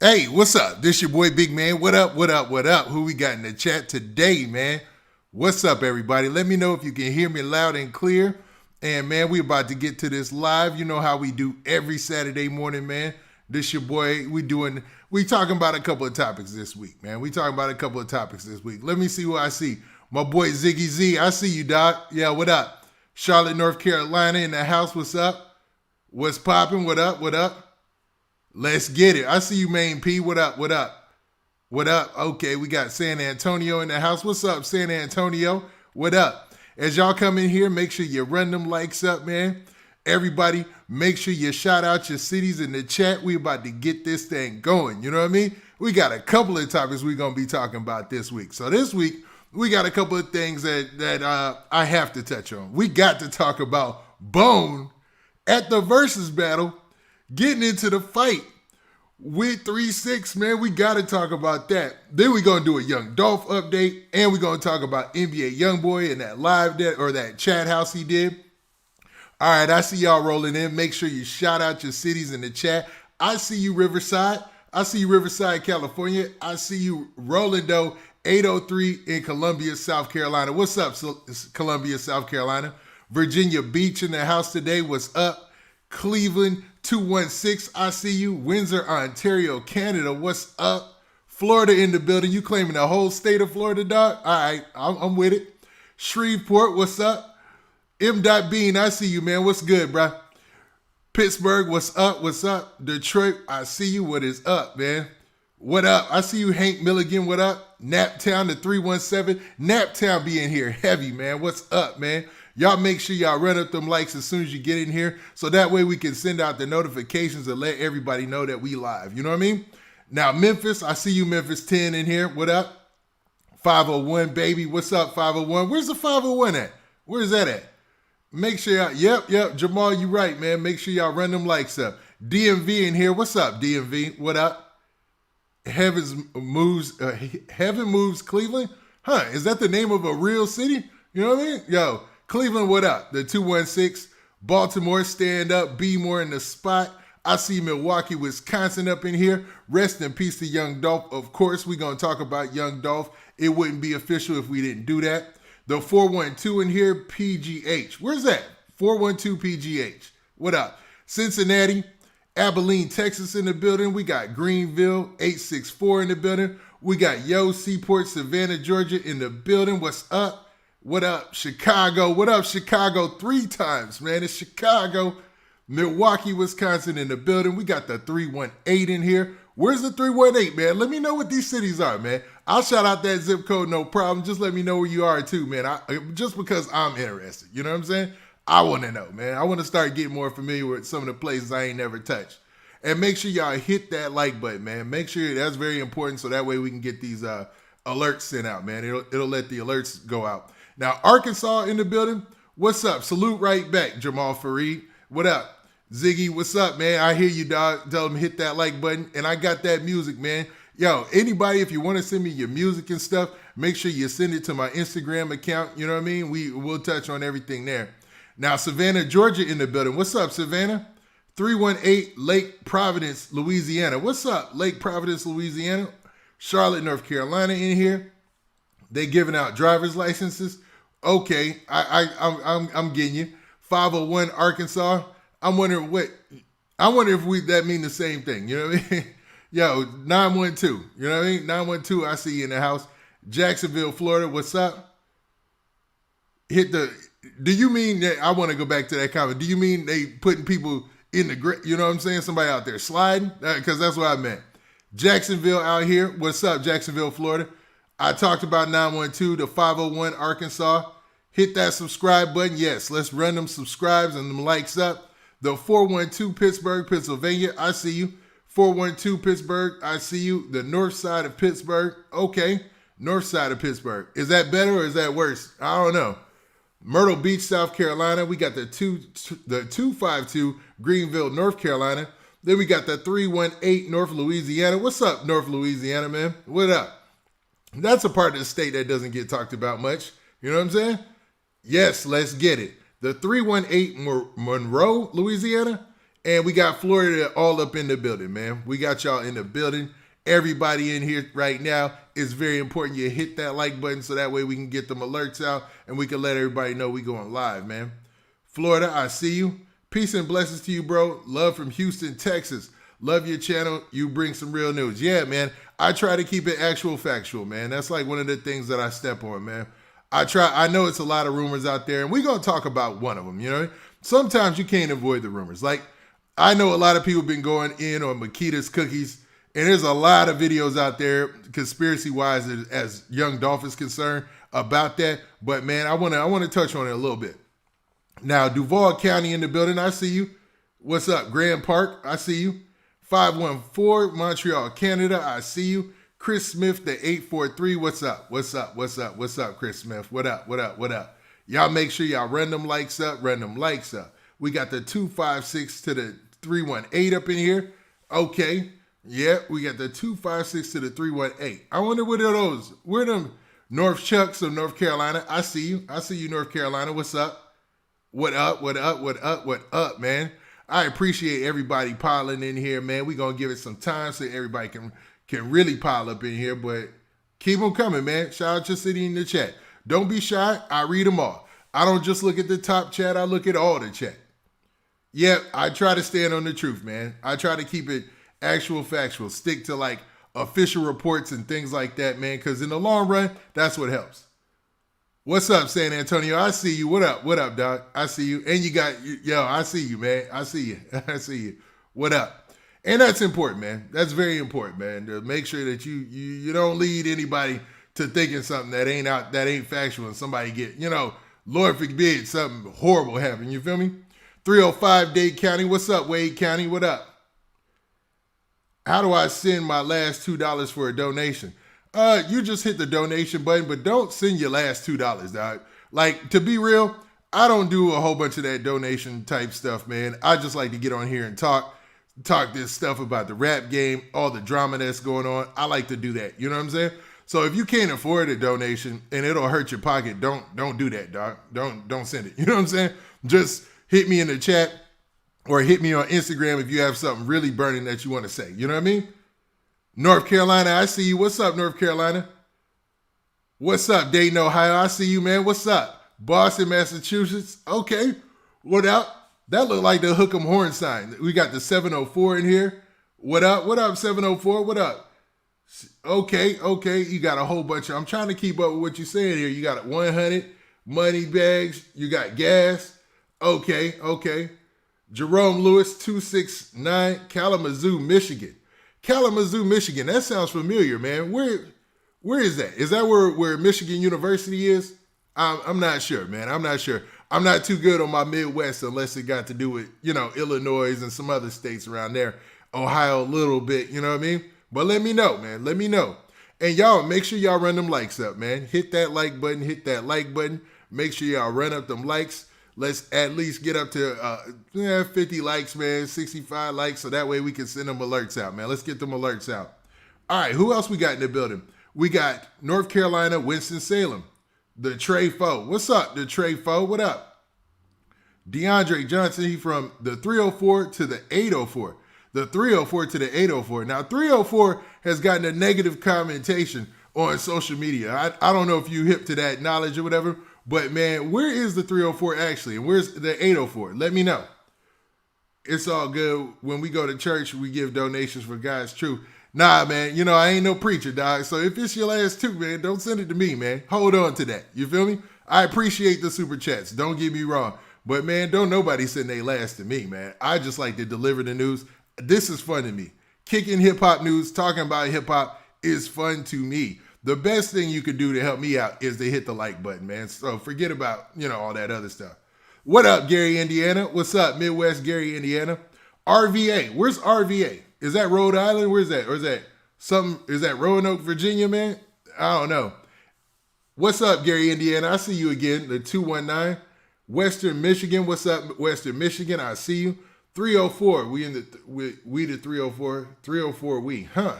Hey, what's up? This your boy Big Man. What up? What up? What up? Who we got in the chat today, man? What's up, everybody? Let me know if you can hear me loud and clear. And man, we about to get to this live. You know how we do every Saturday morning, man. This your boy. We talking about a couple of topics this week, man. We talking about a couple of topics this week. Let me see who I see. My boy Ziggy Z. I see you, Doc. Yeah, what up? Charlotte, North Carolina in the house. What's up? What's popping? What up? What up? Let's get it. I see you, Main P. What up? What up? What up? Okay, we got San Antonio in the house. What's up, San Antonio? What up? As y'all come in here, make sure you run them likes up, man. Everybody, make sure you shout out your cities in the chat. We about to get this thing going. You know what I mean? We got a couple of topics we're going to be talking about this week. So this week, we got a couple of things that I have to touch on. We got to talk about Bone at the Verzuz battle, getting into the fight with 3-6, man. We got to talk about that. Then we're going to do a Young Dolph update, and we're going to talk about NBA Youngboy and that live that chat house he did. All right, I see y'all rolling in. Make sure you shout out your cities in the chat. I see you, Riverside. I see you, Riverside, California. I see you, Rolando 803 in Columbia, South Carolina. What's up, Columbia, South Carolina? Virginia Beach in the house today. What's up? Cleveland 216, I see you. Windsor, Ontario, Canada, what's up? Florida in the building. You claiming the whole state of Florida, dog? All right, I'm with it. Shreveport, what's up? M. Bean, I see you, man. What's good, bro? Pittsburgh, what's up? What's up? Detroit, I see you. What is up, man? What up? I see you, Hank Milligan. What up? Naptown, the 317. Naptown being here heavy, man. What's up, man? Y'all make sure y'all run up them likes as soon as you get in here, so that way we can send out the notifications and let everybody know that we live. You know what I mean? Now, Memphis, I see you, Memphis 10 in here. What up? 501, baby. What's up, 501? Where's the 501 at? Where's that at? Make sure y'all, yep, Jamal, you right, man. Make sure y'all run them likes up. DMV in here. What's up, DMV? What up? Heaven moves Cleveland? Huh, is that the name of a real city? You know what I mean? Yo, Cleveland, what up? The 216. Baltimore, stand up. Be more in the spot. I see Milwaukee, Wisconsin up in here. Rest in peace to Young Dolph. Of course, we're going to talk about Young Dolph. It wouldn't be official if we didn't do that. The 412 in here, PGH. Where's that? 412 PGH. What up? Cincinnati, Abilene, Texas in the building. We got Greenville, 864 in the building. We got Seaport, Savannah, Georgia in the building. What's up? What up, Chicago? What up, Chicago? 3 times, man. It's Chicago. Milwaukee, Wisconsin in the building. We got the 318 in here. Where's the 318, man? Let me know what these cities are, man. I'll shout out that zip code, no problem. Just let me know where you are, too, man. Just because I'm interested. You know what I'm saying? I want to know, man. I want to start getting more familiar with some of the places I ain't never touched. And make sure y'all hit that like button, man. Make sure that's very important so that way we can get these alerts sent out, man. It'll let the alerts go out. Now, Arkansas in the building. What's up? Salute right back, Jamal Fareed. What up? Ziggy, what's up, man? I hear you, dog. Tell them hit that like button. And I got that music, man. Yo, anybody, if you want to send me your music and stuff, make sure you send it to my Instagram account. You know what I mean? We'll touch on everything there. Now, Savannah, Georgia in the building. What's up, Savannah? 318 Lake Providence, Louisiana. What's up, Lake Providence, Louisiana? Charlotte, North Carolina in here. They giving out driver's licenses. Okay, I'm getting you. 501 Arkansas. I'm wondering if that mean the same thing. You know what I mean? Yo, 912. You know what I mean? 912. I see you in the house. Jacksonville, Florida. What's up? Do you mean that? I want to go back to that comment. Do you mean they putting people in the, you know what I'm saying? Somebody out there sliding? Because that's what I meant. Jacksonville out here. What's up, Jacksonville, Florida? I talked about 912 to 501 Arkansas. Hit that subscribe button. Yes, let's run them subscribes and them likes up. The 412 Pittsburgh, Pennsylvania. I see you. 412 Pittsburgh. I see you. The north side of Pittsburgh. Okay. North side of Pittsburgh. Is that better or is that worse? I don't know. Myrtle Beach, South Carolina. We got the 252 Greenville, North Carolina. Then we got the 318 North Louisiana. What's up, North Louisiana, man? What up? That's a part of the state that doesn't get talked about much. You know what I'm saying? Yes, let's get it. The 318 Monroe, Louisiana. And we got Florida all up in the building, man. We got y'all in the building. Everybody in here right now, it's very important you hit that like button so that way we can get them alerts out and we can let everybody know we going live, man. Florida, I see you. Peace and blessings to you, bro. Love from Houston, Texas. Love your channel. You bring some real news. Yeah, man. I try to keep it actual factual, man. That's like one of the things that I step on, man. I know it's a lot of rumors out there, and we're going to talk about one of them, you know? Sometimes you can't avoid the rumors. Like, I know a lot of people been going in on Makita's cookies, and there's a lot of videos out there, conspiracy-wise, as young Dolph is concerned, about that. But, man, I want to touch on it a little bit. Now, Duval County in the building, I see you. What's up? Grand Park, I see you. 514, Montreal, Canada, I see you. Chris Smith, the 843, what's up? What's up? What's up? What's up, Chris Smith? What up? What up? What up? Y'all make sure y'all run them likes up, run them likes up. We got the 256 to the 318 up in here. Okay. Yeah, we got the 256 to the 318. I wonder what are those? Where them North Chucks of North Carolina? I see you. I see you, North Carolina. What's up? What up? What up? What up? What up, man? I appreciate everybody piling in here, man. We're going to give it some time so everybody can really pile up in here, but keep them coming, man. Shout out to City in the chat. Don't be shy. I read them all. I don't just look at the top chat. I look at all the chat. Yeah, I try to stand on the truth, man. I try to keep it actual factual. Stick to like official reports and things like that, man, because in the long run, that's what helps. What's up, San Antonio? I see you. What up? What up, dog? I see you. And you got, I see you, man. I see you. I see you. What up? And that's important, man. That's very important, man. To make sure that you don't lead anybody to thinking something that ain't factual and somebody get, Lord forbid something horrible happen. You feel me? 305 Dade County. What's up, Wade County? What up? How do I send my last $2 for a donation? You just hit the donation button, but don't send your last $2, dog. Like, to be real, I don't do a whole bunch of that donation type stuff, man. I just like to get on here and talk this stuff about the rap game, all the drama that's going on. I like to do that. You know what I'm saying? So if you can't afford a donation and it'll hurt your pocket, don't do that, dog. Don't send it. You know what I'm saying? Just hit me in the chat or hit me on Instagram if you have something really burning that you want to say. You know what I mean? North Carolina, I see you. What's up, North Carolina? What's up, Dayton, Ohio? I see you, man. What's up? Boston, Massachusetts. Okay. What up? That looked like the Hook'em Horn sign. We got the 704 in here. What up? What up, 704? What up? Okay. You got a whole bunch of, I'm trying to keep up with what you're saying here. You got 100 money bags. You got gas. Okay. Jerome Lewis, 269, Kalamazoo, Michigan. Kalamazoo, Michigan. That sounds familiar, man. Where is that? Is that where Michigan University is? I'm not sure, man. I'm not sure. I'm not too good on my Midwest unless it got to do with, Illinois and some other states around there. Ohio a little bit, you know what I mean? But let me know, man. Let me know. And y'all, make sure y'all run them likes up, man. Hit that like button. Hit that like button. Make sure y'all run up them likes. Let's at least get up to 50 likes, man, 65 likes, so that way we can send them alerts out, man. Let's get them alerts out. All right, who else we got in the building? We got North Carolina, Winston-Salem, the Trey Foe. What's up, the Trey Foe? What up? DeAndre Johnson, he from the 304 to the 804. The 304 to the 804. Now, 304 has gotten a negative commentation on social media. I don't know if you hip to that knowledge or whatever, but, man, where is the 304 actually? And where's the 804? Let me know. It's all good. When we go to church, we give donations for God's truth. Nah, man, I ain't no preacher, dog. So if it's your last two, man, don't send it to me, man. Hold on to that. You feel me? I appreciate the super chats. Don't get me wrong. But, man, don't nobody send their last to me, man. I just like to deliver the news. This is fun to me. Kicking hip-hop news, talking about hip-hop is fun to me. The best thing you could do to help me out is to hit the like button, man. So forget about, all that other stuff. What up, Gary, Indiana? What's up, Midwest, Gary, Indiana? RVA. Where's RVA? Is that Rhode Island? Where's that? Or is that Roanoke, Virginia, man? I don't know. What's up, Gary, Indiana? I see you again, the 219. Western Michigan. What's up, Western Michigan? I see you. 304. We the 304. 304 we, huh?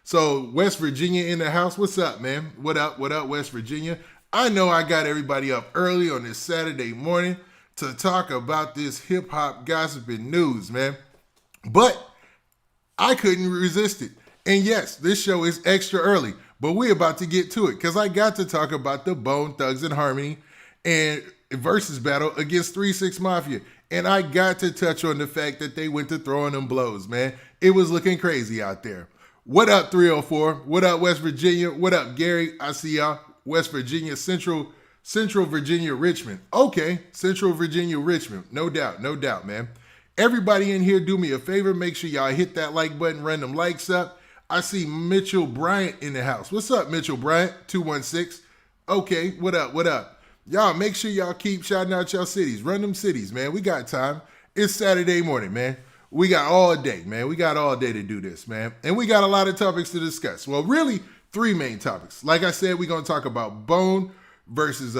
So West Virginia in the house. What's up, man? What up, West Virginia? I know I got everybody up early on this Saturday morning to talk about this hip hop gossiping news, man. But I couldn't resist it. And yes, this show is extra early, but we're about to get to it because I got to talk about the Bone Thugs and Harmony and Verzuz battle against 3 6 Mafia. And I got to touch on the fact that they went to throwing them blows, man. It was looking crazy out there. What up, 304? What up, West Virginia? What up, Gary? I see y'all. West Virginia, Central Virginia, Richmond. Okay, Central Virginia, Richmond. No doubt, man. Everybody in here, do me a favor. Make sure y'all hit that like button, run them likes up. I see Mitchell Bryant in the house. What's up, Mitchell Bryant? 216. Okay, what up? Y'all, make sure y'all keep shouting out y'all cities. Run them cities, man. We got time. It's Saturday morning, man. We got all day, man. We got all day to do this, man. And we got a lot of topics to discuss. Well, really, 3 main topics. Like I said, we're going to talk about Bone versus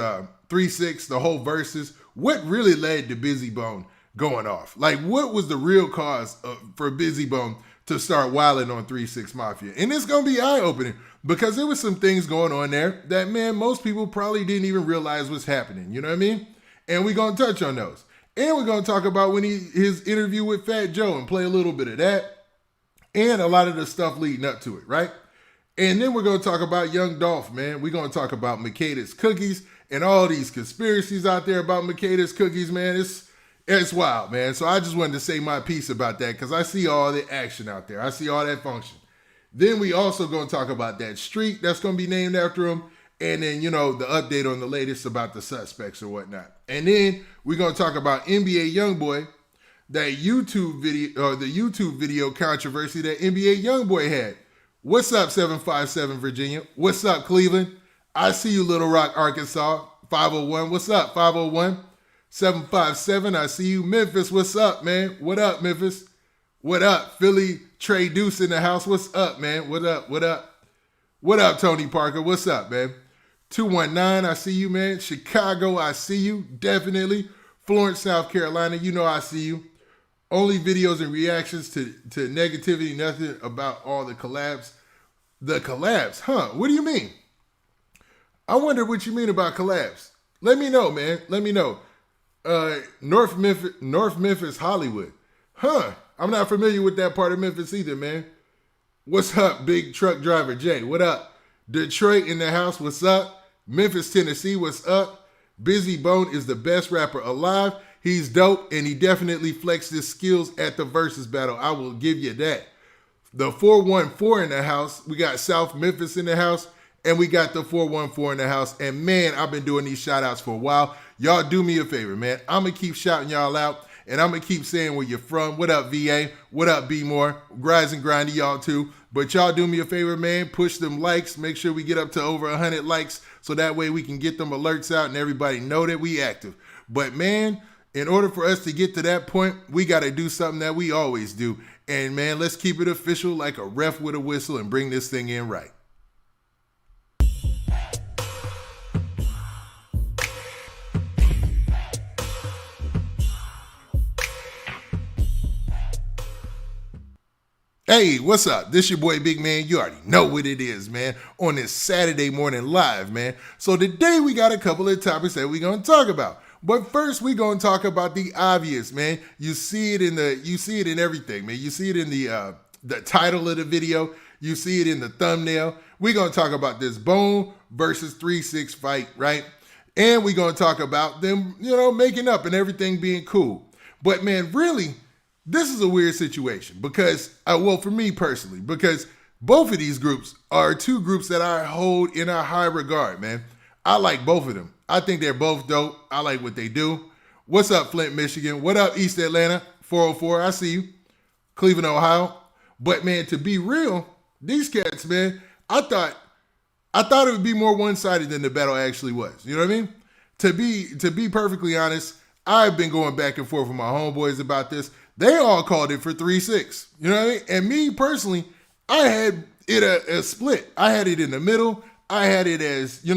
3 6, the whole Verzuz. What really led to Bizzy Bone going off? Like, what was the real cause for Bizzy Bone to start wilding on 3 6 Mafia? And it's going to be eye-opening because there was some things going on there that, man, most people probably didn't even realize was happening. You know what I mean? And we're going to touch on those. And we're going to talk about his interview with Fat Joe and play a little bit of that and a lot of the stuff leading up to it, right? And then we're going to talk about Young Dolph, man. We're going to talk about Makeda's cookies and all these conspiracies out there about Makeda's cookies, man. It's wild, man. So I just wanted to say my piece about that because I see all the action out there. I see all that function. Then we also going to talk about that street that's going to be named after him. And then, the update on the latest about the suspects or whatnot. And then we're going to talk about NBA Youngboy, that YouTube video, or the YouTube video controversy that NBA Youngboy had. What's up, 757 Virginia? What's up, Cleveland? I see you, Little Rock, Arkansas. 501. What's up, 501? 757, I see you. Memphis, what's up, man? What up, Memphis? What up? Philly, Trey Deuce in the house. What's up, man? What up? What up, Tony Parker? What's up, man? 219, I see you, man. Chicago, I see you. Definitely. Florence, South Carolina, I see you. Only videos and reactions to negativity, nothing about all the collabs. The collabs, huh? What do you mean? I wonder what you mean about collabs. Let me know, man. Let me know. North Memphis, Hollywood. Huh? I'm not familiar with that part of Memphis either, man. What's up, big truck driver Jay? What up? Detroit in the house, what's up? Memphis, Tennessee, what's up? Bizzy Bone is the best rapper alive. He's dope, and he definitely flexed his skills at the Verzuz battle. I will give you that. The 414 in the house. We got South Memphis in the house, and we got the 414 in the house. And, man, I've been doing these shout-outs for a while. Y'all do me a favor, man. I'm going to keep shouting y'all out, and I'm going to keep saying where you're from. What up, VA? What up, B-More? Rise and grind to y'all, too. But y'all do me a favor, man. Push them likes. Make sure we get up to over 100 likes so that way we can get them alerts out and everybody know that we active. But, man, in order for us to get to that point, we got to do something that we always do. And, man, let's keep it official like a ref with a whistle and bring this thing in right. Hey, what's up? This your boy Big Man. You already know what it is, man. On this Saturday morning live, man. So today we got a couple of topics that we're going to talk about. But first we're going to talk about the obvious, man. You see it in everything, man. You see it in the title of the video. You see it in the thumbnail. We're going to talk about this Bone versus 3 6 fight, right? And we're going to talk about them, making up and everything being cool. But man, really, this is a weird situation because, for me personally, because both of these groups are 2 groups that I hold in a high regard, man. I like both of them. I think they're both dope. I like what they do. What's up, Flint, Michigan? What up, East Atlanta? 404, I see you. Cleveland, Ohio. But, man, to be real, these cats, man, I thought it would be more one-sided than the battle actually was. You know what I mean? To be perfectly honest, I've been going back and forth with my homeboys about this. They all called it for 3 6. You know what I mean? And me personally, I had it a split. I had it in the middle. I had it as,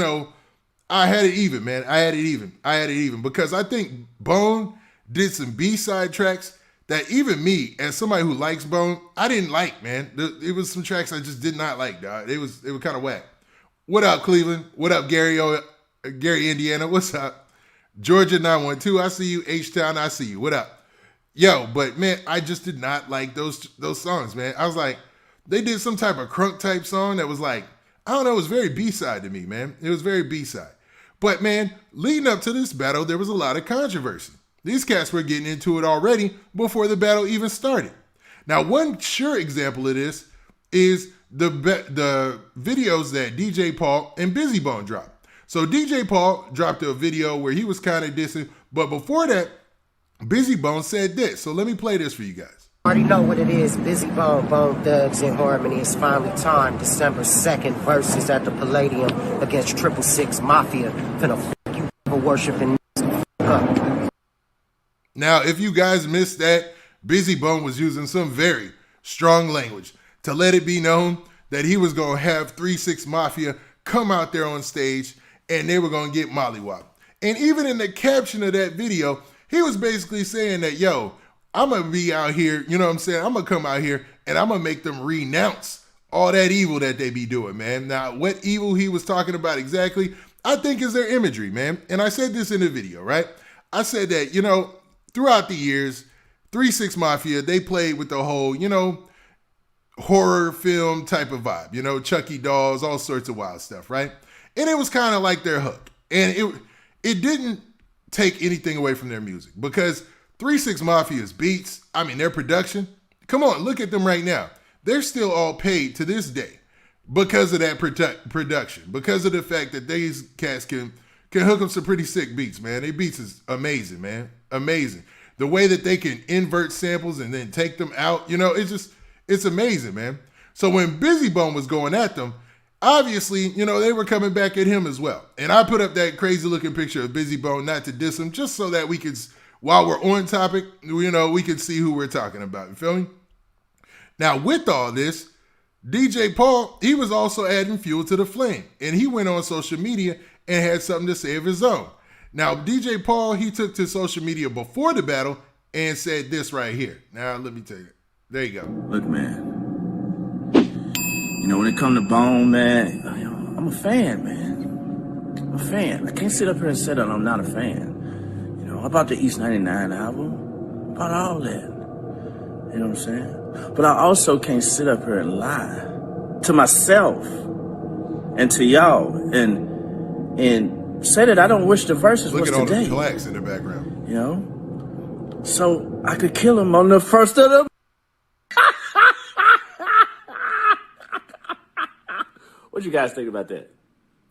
I had it even, man. I had it even because I think Bone did some B-side tracks that even me, as somebody who likes Bone, I didn't like, man. It was some tracks I just did not like, dog. It was kind of whack. What up, Cleveland? What up, Gary, Indiana? What's up? Georgia 912, I see you. H-Town, I see you. What up? Yo, but man, I just did not like those songs, man. I was like, they did some type of crunk type song that was like, I don't know, it was very B-side to me, man. It was very B-side. But man, leading up to this battle, there was a lot of controversy. These cats were getting into it already before the battle even started. Now, one sure example of this is the videos that DJ Paul and Bizzy Bone dropped. So DJ Paul dropped a video where he was kind of dissing, but before that, Bizzy Bone said this. So let me play this for you guys. Already know what it is. Bizzy Bone, Bone Thugs in Harmony. It's finally time. December 2nd, Verzuz at the Palladium against 666 Mafia. Finna f*** you for worshiping up. Now, if you guys missed that, Bizzy Bone was using some very strong language to let it be known that he was going to have 3-6 Mafia come out there on stage and they were going to get mollywopped. And even in the caption of that video, he was basically saying that, yo, I'm going to be out here, you know what I'm saying? I'm going to come out here and I'm going to make them renounce all that evil that they be doing, man. Now, what evil he was talking about exactly, I think is their imagery, man. And I said this in the video, right? I said that, you know, throughout the years, 3-6 Mafia, they played with the whole, you know, horror film type of vibe, you know, Chucky dolls, all sorts of wild stuff, right? And it was kind of like their hook. And it didn't take anything away from their music because 3-6 Mafia's beats, I mean, their production, come on, look at them right now. They're still all paid to this day because of that production, because of the fact that these cats can hook up some pretty sick beats, man. Their beats is amazing, man. Amazing. The way that they can invert samples and then take them out, you know, it's amazing, man. So when Bizzy Bone was going at them, obviously, you know, they were coming back at him as well. And I put up that crazy looking picture of Bizzy Bone, not to diss him, just so that we could, while we're on topic, you know, we can see who we're talking about. You feel me? Now, with all this, DJ Paul, he was also adding fuel to the flame. And he went on social media and had something to say of his own. Now, DJ Paul, he took to social media before the battle and said this right here. Now, let me tell you. There you go. Look, man. You know, when it comes to Bone, man, I'm a fan, man. I'm a fan. I can't sit up here and say that I'm not a fan. You know, about the East 99 album, about all that. You know what I'm saying? But I also can't sit up here and lie to myself and to y'all and say that I don't wish the Verzuz was today. Look at all the blacks in the background. You know? So I could kill him on the first of the... What you guys think about that?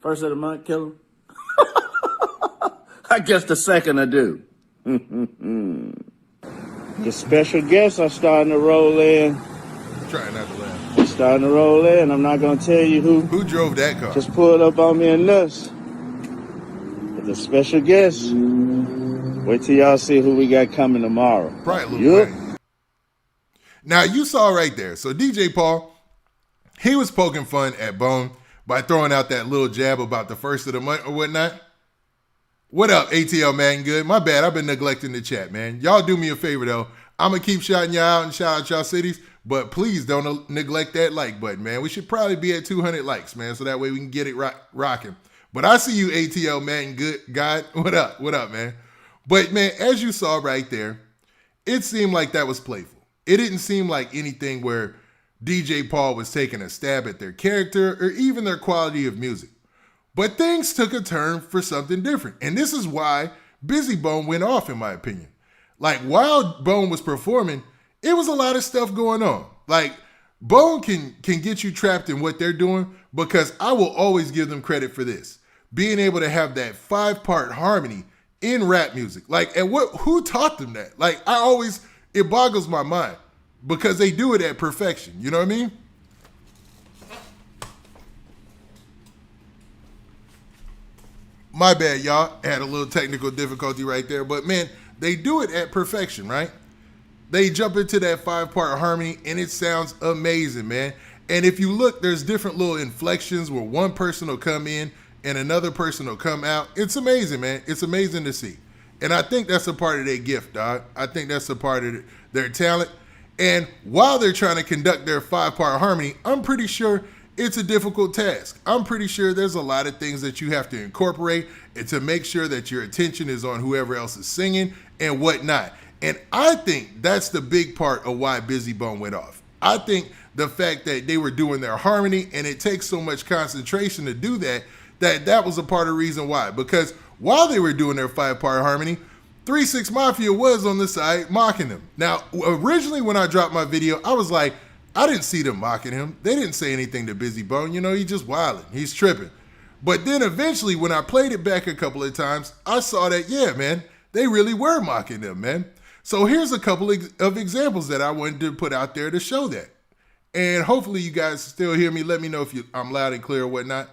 First of the month, kill him? I guess the second I do. The special guests are starting to roll in. Trying not to laugh. They're starting to roll in. I'm not going to tell you who. Who drove that car? Just pulled up on me and nuts. But the special guests, wait till y'all see who we got coming tomorrow. Probably Lil Wayne. Now, you saw right there. So DJ Paul, he was poking fun at Bone by throwing out that little jab about the first of the month or whatnot. What up, ATL man? Good. My bad. I've been neglecting the chat, man. Y'all do me a favor, though. I'm going to keep shouting y'all out and shout out y'all cities, but please don't neglect that like button, man. We should probably be at 200 likes, man, so that way we can get it rocking. But I see you, ATL man. Good. God, what up? What up, man? But, man, as you saw right there, it seemed like that was playful. It didn't seem like anything where DJ Paul was taking a stab at their character or even their quality of music. But things took a turn for something different. And this is why Bizzy Bone went off, in my opinion. Like, while Bone was performing, it was a lot of stuff going on. Like, Bone can get you trapped in what they're doing because I will always give them credit for this. Being able to have that 5-part harmony in rap music. Like, and who taught them that? Like, it boggles my mind. Because they do it at perfection. You know what I mean? My bad, y'all. I had a little technical difficulty right there. But, man, they do it at perfection, right? They jump into that 5-part harmony, and it sounds amazing, man. And if you look, there's different little inflections where one person will come in and another person will come out. It's amazing, man. It's amazing to see. And I think that's a part of their gift, dog. I think that's a part of their talent. And while they're trying to conduct their 5-part harmony, I'm pretty sure it's a difficult task. I'm pretty sure there's a lot of things that you have to incorporate and to make sure that your attention is on whoever else is singing and whatnot. And I think that's the big part of why Bizzy Bone went off. I think the fact that they were doing their harmony and it takes so much concentration to do that, that was a part of the reason why. Because while they were doing their 5-part harmony, 3 6 Mafia was on the side mocking them. Now, originally when I dropped my video, I was like, I didn't see them mocking him. They didn't say anything to Bizzy Bone. You know, he's just wilding. He's tripping. But then eventually when I played it back a couple of times, I saw that, yeah, man, they really were mocking them, man. So here's a couple of examples that I wanted to put out there to show that. And hopefully you guys still hear me. Let me know if I'm loud and clear or whatnot.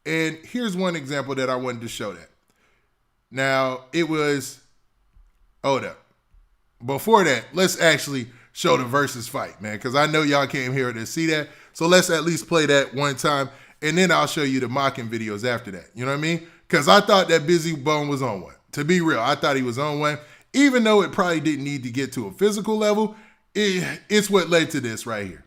And here's one example that I wanted to show that. Now, it was, hold up. Before that, let's actually show the Verzuz fight, man, because I know y'all came here to see that. So let's at least play that one time, and then I'll show you the mocking videos after that. You know what I mean? Because I thought that Bizzy Bone was on one. To be real, I thought he was on one. Even though it probably didn't need to get to a physical level, it's what led to this right here.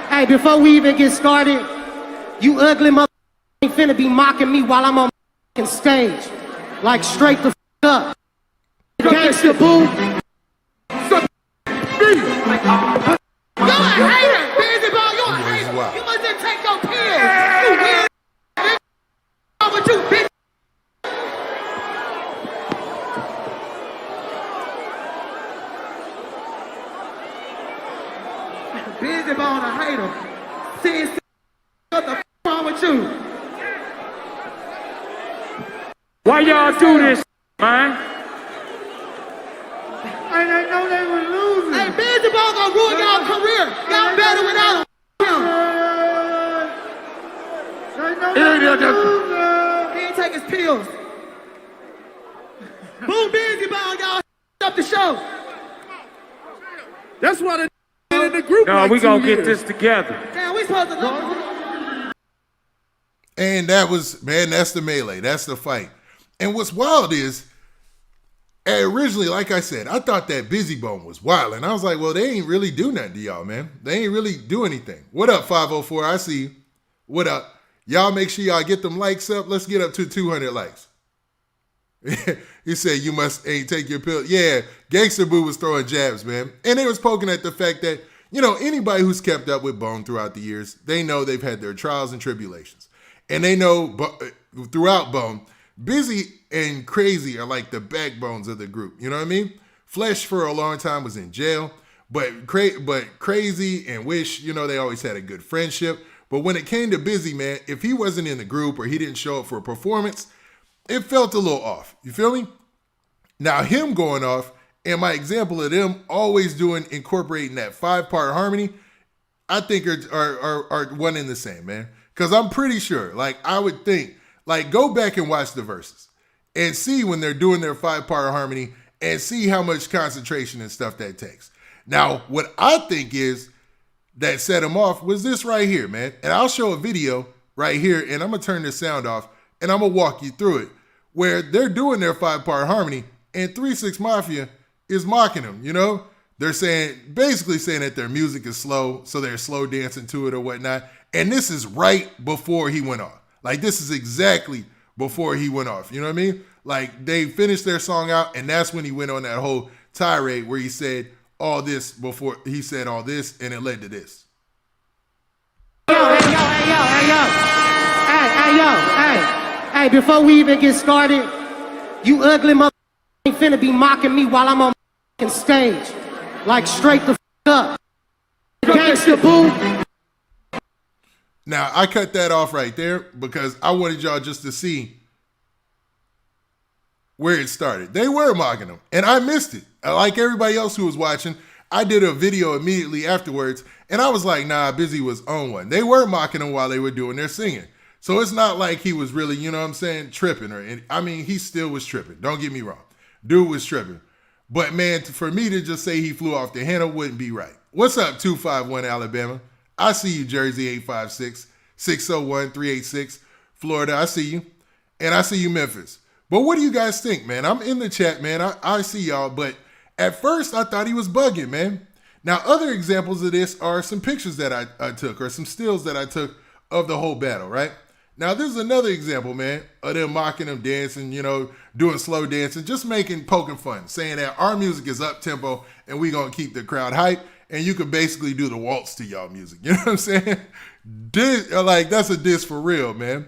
Hey, before we even get started, you ugly mother ain't finna be mocking me while I'm on stage. Like, straight the up. Gangsta boo. You're a hater, Bizzy Bone, you're a hater. Wow. You must take your pills. You weird. What's with you, bitch? Bizzy Bone a hater. See, what the f wrong with you? Why y'all do this, man? And I know they were losing. Hey, Bizzy Bone gonna ruin y'all career. Y'all better without him. He ain't take his pills. Boom, Bizzy Bone, y'all up the show. That's why the in the group. No, like we gonna get this together. Damn, we supposed to go. And that was, man, that's the melee. That's the fight. And what's wild is, originally, like I said, I thought that Bizzy Bone was wild. And I was like, well, they ain't really do nothing to y'all, man. They ain't really do anything. What up, 504? I see you. What up? Y'all make sure y'all get them likes up. Let's get up to 200 likes. He said, you must ain't take your pill. Yeah, Gangsta Boo was throwing jabs, man. And they was poking at the fact that, you know, anybody who's kept up with Bone throughout the years, they know they've had their trials and tribulations. And they know throughout Bone, Bizzy and Crazy are like the backbones of the group. You know what I mean? Flesh for a long time was in jail, but Crazy and Wish, you know, they always had a good friendship. But when it came to Bizzy, man, if he wasn't in the group or he didn't show up for a performance, it felt a little off. You feel me? Now, him going off and my example of them always incorporating that 5-part harmony, I think are one and the same, man. Because I'm pretty sure, like, I would think, like, go back and watch the Verzuz and see when they're doing their 5-part harmony and see how much concentration and stuff that takes. Now, what I think is that set them off was this right here, man. And I'll show a video right here, and I'm going to turn the sound off, and I'm going to walk you through it, where they're doing their 5-part harmony, and 3 6 Mafia is mocking them, you know? They're basically saying that their music is slow, so they're slow dancing to it or whatnot. And this is right before he went off. Like, this is exactly before he went off. You know what I mean? Like, they finished their song out, and that's when he went on that whole tirade where he said all this before he said all this, and it led to this. Hey, before we even get started, you ugly mother ain't finna be mocking me while I'm on stage. Like, straight the up. Gangsta boo. Now, I cut that off right there because I wanted y'all just to see where it started. They were mocking him, and I missed it. Like everybody else who was watching, I did a video immediately afterwards, and I was like, nah, Bizzy was on one. They were mocking him while they were doing their singing. So it's not like he was really, you know what I'm saying, tripping. I mean, he still was tripping. Don't get me wrong. Dude was tripping. But, man, for me to just say he flew off the handle wouldn't be right. What's up, 251 Alabama? I see you, Jersey 856, 601-386, Florida. I see you. And I see you, Memphis. But what do you guys think, man? I'm in the chat, man. I see y'all. But at first, I thought he was bugging, man. Now, other examples of this are some pictures that I took or some stills that I took of the whole battle, right? Now, there's another example, man, of them mocking them dancing, you know, doing slow dancing, just poking fun, saying that our music is up-tempo and we going to keep the crowd hype, and you can basically do the waltz to y'all music. You know what I'm saying? That's a diss for real, man.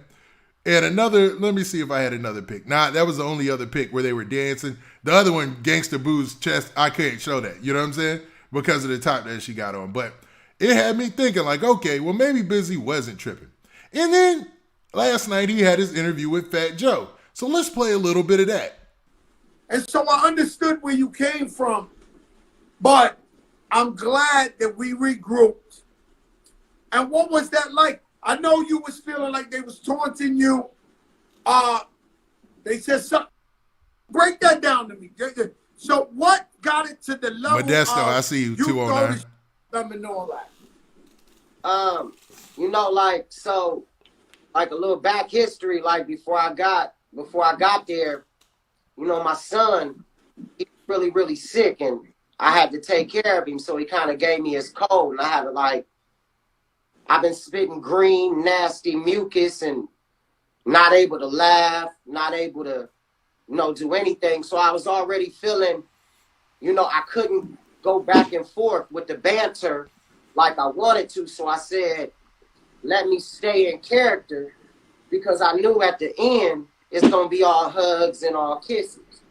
And another, let me see if I had another pick. Nah, that was the only other pick where they were dancing. The other one, Gangsta Boo's chest, I can't show that. You know what I'm saying? Because of the top that she got on. But it had me thinking like, okay, well, maybe Bizzy wasn't tripping. And then last night he had his interview with Fat Joe. So let's play a little bit of that. And so I understood where you came from, but I'm glad that we regrouped. And what was that like? I know you was feeling like they was taunting you. They said something. Break that down to me. So what got it to the level Modesto, of I see you 209. And all that? You know, like, so, like a little back history, like before I got there, you know, my son, he's really, really sick, and I had to take care of him, so he kind of gave me his cold, and I had to, like, I've been spitting green, nasty mucus and not able to laugh, not able to, you know, do anything. So I was already feeling, you know, I couldn't go back and forth with the banter like I wanted to. So I said, let me stay in character, because I knew at the end it's going to be all hugs and all kisses.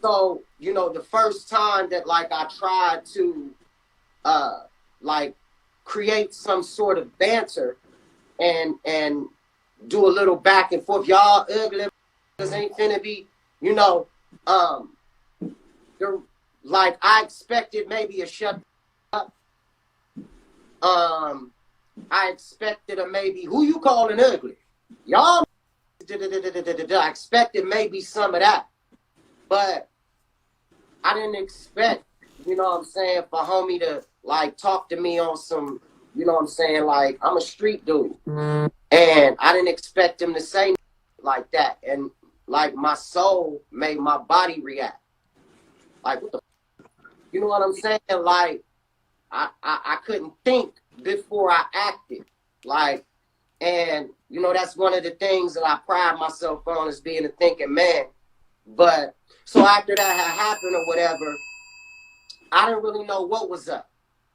So, you know, the first time that, like, I tried to, like, create some sort of banter and do a little back and forth. Y'all ugly ain't finna be, you know, like, I expected maybe a shut up. I expected a maybe, who you calling ugly? Y'all, I expected maybe some of that. But I didn't expect, you know what I'm saying, for homie to, like, talk to me on some, you know what I'm saying, like, I'm a street dude. And I didn't expect him to say like that. And, like, my soul made my body react. Like, what the you know what I'm saying? Like, I couldn't think before I acted. Like, and, you know, that's one of the things that I pride myself on, is being a thinking man. But, so after that had happened or whatever, I didn't really know what was up.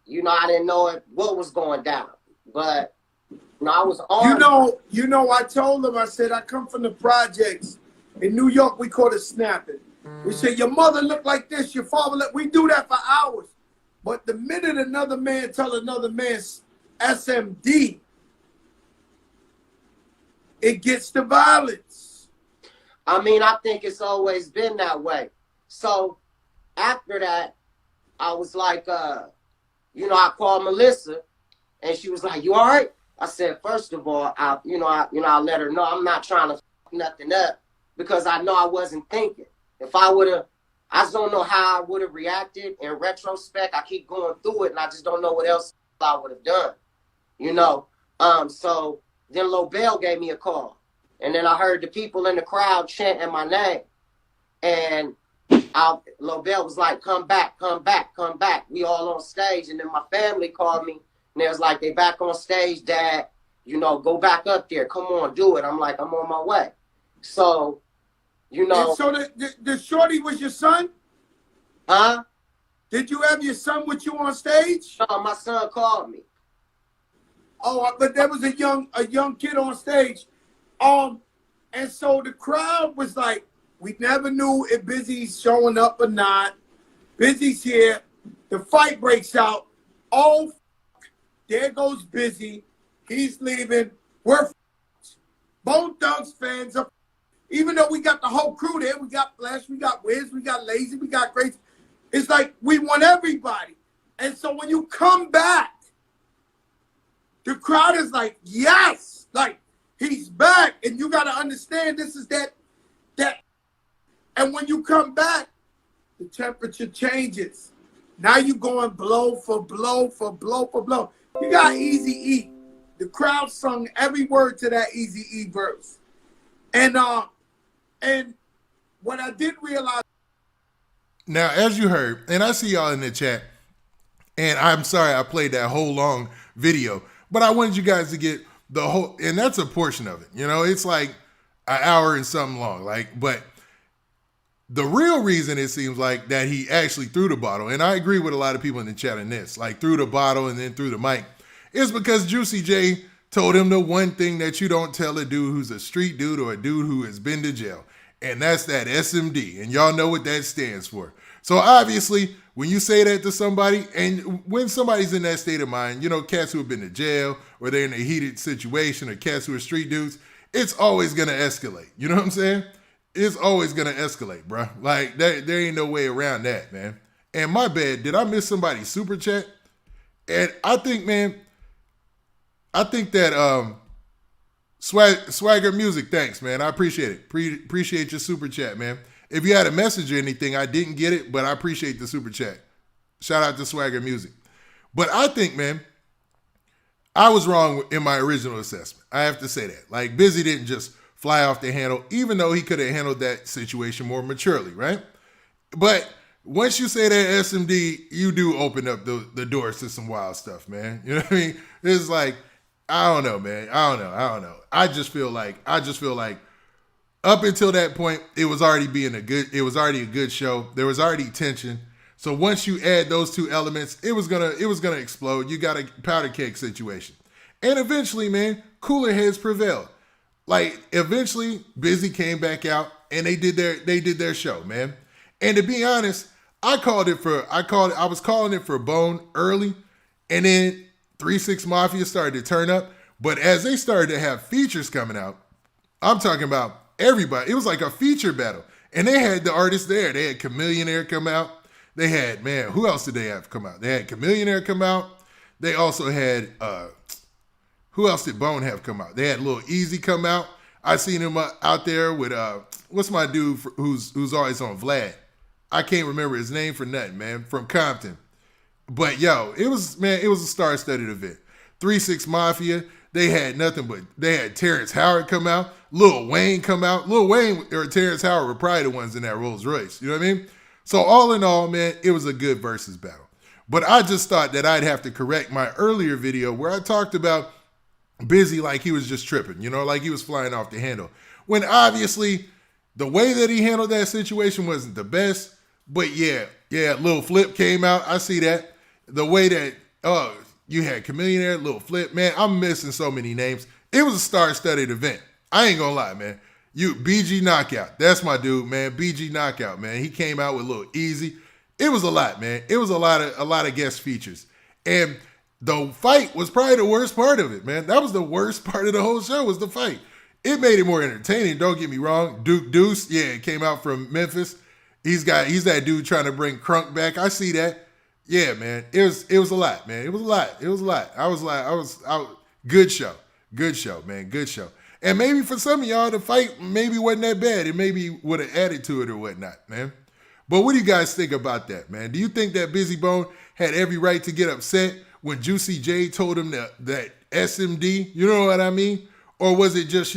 You know, I didn't know what was going down. But, you know, I was on. You know, I told him, I said, I come from the projects. In New York, we call it snapping. We say, your mother looked like this, your father looked, we do that for hours. But the minute another man tell another man's SMD, it gets to violence. I mean, I think it's always been that way. So after that, I was like, you know, I called Melissa, and she was like, you all right? I said, first of all, I'll let her know I'm not trying to fuck nothing up, because I know I wasn't thinking. If I would have, I just don't know how I would have reacted in retrospect. I keep going through it, and I just don't know what else I would have done, you know? So then Lobel gave me a call, and then I heard the people in the crowd chanting my name, and Lobel was like, come back, come back, come back. We all on stage, and then my family called me, and they was like, they back on stage, Dad, you know, go back up there. Come on, do it. I'm like, I'm on my way. So, you know. And so the shorty was your son? Huh? Did you have your son with you on stage? No, my son called me. Oh, but there was a young kid on stage. And so the crowd was like, we never knew if Bizzy's showing up or not. Bizzy's here. The fight breaks out. Oh, there goes Bizzy. He's leaving. We're Bone Thugs fans are. Even though we got the whole crew there, we got Flash, we got Wiz, we got Lazy, we got Grace. It's like we want everybody. And so when you come back, the crowd is like, yes, like he's back. And you got to understand this is that. And when you come back, the temperature changes. Now you're going blow for blow for blow for blow. You got Eazy-E. The crowd sung every word to that Eazy-E verse. And what I did realize. Now, as you heard, and I see y'all in the chat, and I'm sorry I played that whole long video, but I wanted you guys to get the whole, and that's a portion of it. You know, it's like an hour and something long. Like, but the real reason it seems like that he actually threw the bottle, and I agree with a lot of people in the chat on this, like threw the bottle and then threw the mic, is because Juicy J told him the one thing that you don't tell a dude who's a street dude or a dude who has been to jail. And that's that SMD. And y'all know what that stands for. So obviously, when you say that to somebody, and when somebody's in that state of mind, you know, cats who have been to jail or they're in a heated situation or cats who are street dudes, it's always going to escalate. You know what I'm saying? It's always going to escalate, bro. Like, there ain't no way around that, man. And my bad, did I miss somebody's super chat? And I think, man, that Swagger Music, thanks, man. I appreciate it. Appreciate your super chat, man. If you had a message or anything, I didn't get it, but I appreciate the super chat. Shout out to Swagger Music. But I think, man, I was wrong in my original assessment. I have to say that. Like, Bizzy didn't just fly off the handle, even though he could have handled that situation more maturely, right? But once you say that SMD, you do open up the doors to some wild stuff, man. You know what I mean? It's like, I don't know, man. I don't know. I just feel like up until that point, it was already a good show. There was already tension. So once you add those two elements, it was gonna explode. You got a powder keg situation. And eventually, man, cooler heads prevailed. Like, eventually Bizzy came back out and they did their show, man. And to be honest, I was calling it for Bone early, and then 3-6 Mafia started to turn up. But as they started to have features coming out, I'm talking about everybody. It was like a feature battle. And they had the artists there. They had Chameleonaire come out. They had, man, who else did they have come out? They had Chameleonaire come out. They also had, who else did Bone have come out? They had Lil Easy come out. I seen him out there with, what's my dude who's always on Vlad? I can't remember his name for nothing, man, from Compton. But yo, it was a star-studded event. 3-6 Mafia, they had Terrence Howard come out, Lil Wayne come out. Lil Wayne or Terrence Howard were probably the ones in that Rolls Royce. You know what I mean? So all in all, man, it was a good versus battle. But I just thought that I'd have to correct my earlier video where I talked about Bizzy like he was just tripping, you know, like he was flying off the handle. When obviously the way that he handled that situation wasn't the best. But yeah, Lil Flip came out. I see that. The way that you had Chameleonaire, Lil Flip, man, I'm missing so many names. It was a star-studded event. I ain't gonna lie, man. BG Knockout, that's my dude, man. BG Knockout, man. He came out with Lil Easy. It was a lot, man. It was a lot of guest features, and the fight was probably the worst part of it, man. That was the worst part of the whole show was the fight. It made it more entertaining. Don't get me wrong. Duke Deuce, yeah, came out from Memphis. He's that dude trying to bring Crunk back. I see that. Yeah, man. It was a lot, man. It was a lot. I was good show, man. Good show. And maybe for some of y'all, the fight maybe wasn't that bad. It maybe would have added to it or whatnot, man. But what do you guys think about that, man? Do you think that Bizzy Bone had every right to get upset when Juicy J told him that SMD? You know what I mean? Or was it just,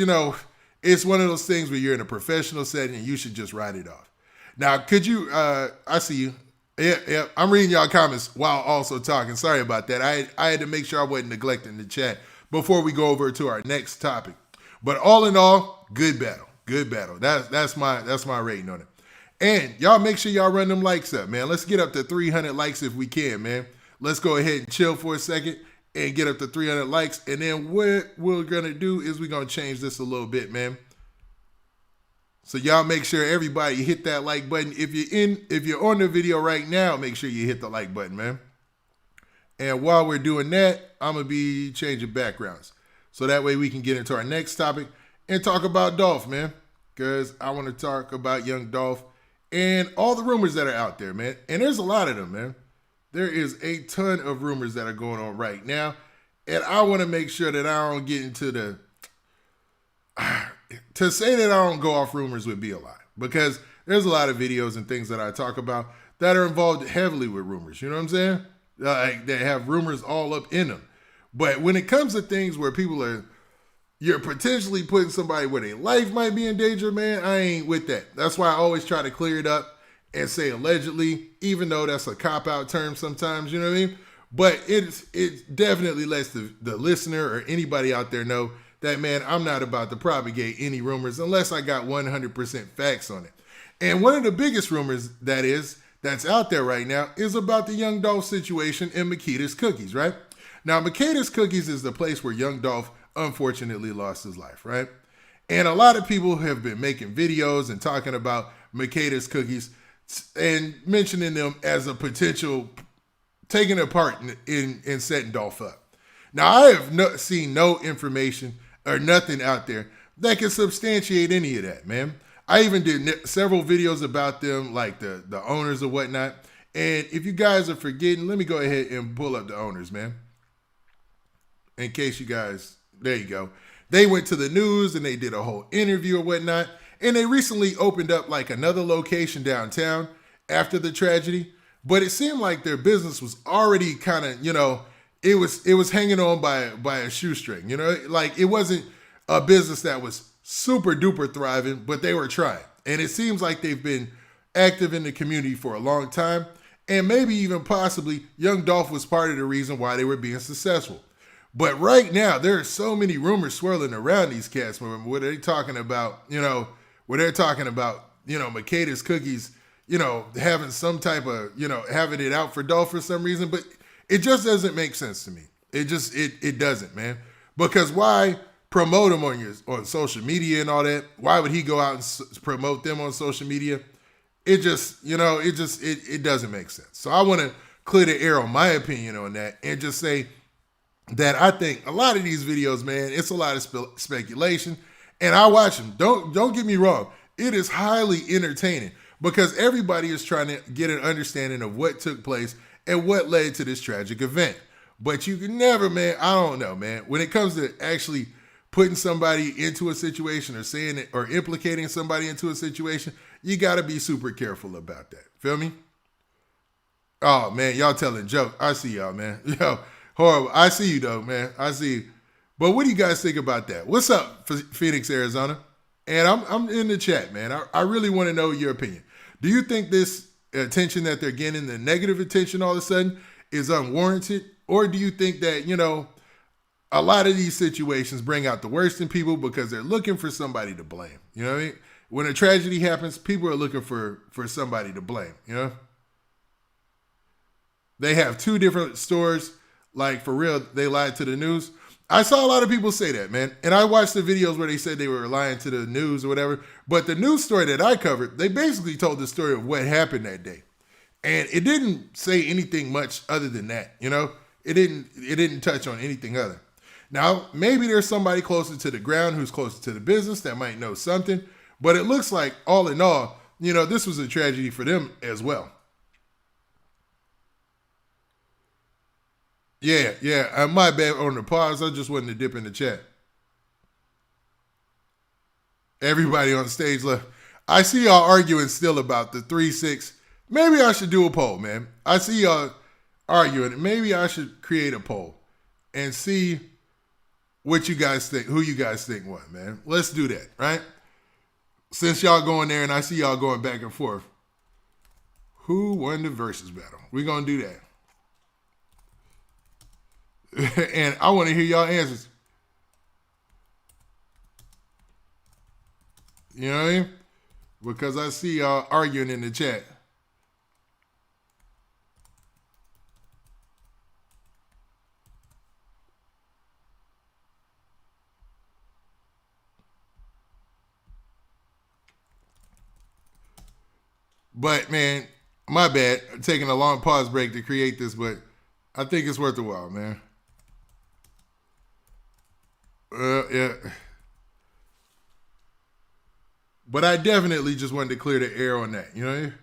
it's one of those things where you're in a professional setting and you should just write it off? Now, could you, I see you. Yeah, I'm reading y'all comments while also talking. Sorry about that. I had to make sure I wasn't neglecting the chat before we go over to our next topic. But all in all, good battle. That's my rating on it. And y'all make sure y'all run them likes up, man. Let's get up to 300 likes if we can, man. Let's go ahead and chill for a second and get up to 300 likes. And then what we're going to do is we're going to change this a little bit, man. So y'all make sure everybody hit that like button. If you're on the video right now, make sure you hit the like button, man. And while we're doing that, I'm going to be changing backgrounds. So that way we can get into our next topic and talk about Dolph, man. Because I want to talk about young Dolph and all the rumors that are out there, man. And there's a lot of them, man. There is a ton of rumors that are going on right now. And I want to make sure that I don't get into to say that I don't go off rumors would be a lie. Because there's a lot of videos and things that I talk about that are involved heavily with rumors. You know what I'm saying? Like, they have rumors all up in them. But when it comes to things where you're potentially putting somebody where their life might be in danger, man, I ain't with that. That's why I always try to clear it up and say allegedly, even though that's a cop-out term sometimes, you know what I mean? But it definitely lets the listener or anybody out there know that, man, I'm not about to propagate any rumors unless I got 100% facts on it. And one of the biggest rumors that's out there right now is about the Young Dolph situation in Makeda's Cookies, right? Now, Makeda's Cookies is the place where Young Dolph unfortunately lost his life, right? And a lot of people have been making videos and talking about Makeda's Cookies and mentioning them as a potential taking a part in setting Dolph up. Now, I have seen no information or nothing out there that can substantiate any of that, man. I even did several videos about them, like the owners or whatnot. And if you guys are forgetting, let me go ahead and pull up the owners, man. In case you guys, there you go. They went to the news and they did a whole interview or whatnot. And they recently opened up like another location downtown after the tragedy. But it seemed like their business was already kind of, it was hanging on by a shoestring, like it wasn't a business that was super duper thriving, but they were trying. And it seems like they've been active in the community for a long time. And maybe even possibly Young Dolph was part of the reason why they were being successful. But right now, there are so many rumors swirling around these cats where they're talking about, Makeda's Cookies, having some type of, having it out for Dolph for some reason. But it just doesn't make sense to me. It doesn't, man. Because why promote them on social media and all that? Why would he go out and promote them on social media? It just, it doesn't make sense. So I want to clear the air on my opinion on that and just say that I think a lot of these videos, man, it's a lot of speculation, and I watch them. Don't get me wrong. It is highly entertaining because everybody is trying to get an understanding of what took place and what led to this tragic event. But you can never, man, I don't know, man. When it comes to actually putting somebody into a situation or saying it or implicating somebody into a situation, you got to be super careful about that. Feel me? Oh, man, y'all telling jokes. I see y'all, man. Yo, horrible. I see you, though, man. I see you. But what do you guys think about that? What's up, Phoenix, Arizona? And I'm in the chat, man. I really want to know your opinion. Do you think this attention that they're getting, the negative attention all of a sudden, is unwarranted? Or do you think that, a lot of these situations bring out the worst in people because they're looking for somebody to blame? You know what I mean? When a tragedy happens, people are looking for somebody to blame, They have two different stories. Like, for real, they lied to the news. I saw a lot of people say that, man. And I watched the videos where they said they were lying to the news or whatever. But the news story that I covered, they basically told the story of what happened that day. And it didn't say anything much other than that, It didn't touch on anything other. Now, maybe there's somebody closer to the ground who's closer to the business that might know something. But it looks like, all in all, this was a tragedy for them as well. Yeah. My bad on the pause. I just wanted to dip in the chat. Everybody on stage left. I see y'all arguing still about the 3-6. Maybe I should do a poll, man. I see y'all arguing. Maybe I should create a poll and see what you guys think, who you guys think won, man. Let's do that, right? Since y'all going there and I see y'all going back and forth. Who won the versus battle? We're going to do that. And I want to hear y'all answers. You know what I mean? Because I see y'all arguing in the chat. But, man, my bad. I'm taking a long pause break to create this, but I think it's worth the while, man. Yeah. But I definitely just wanted to clear the air on that, you know what I mean?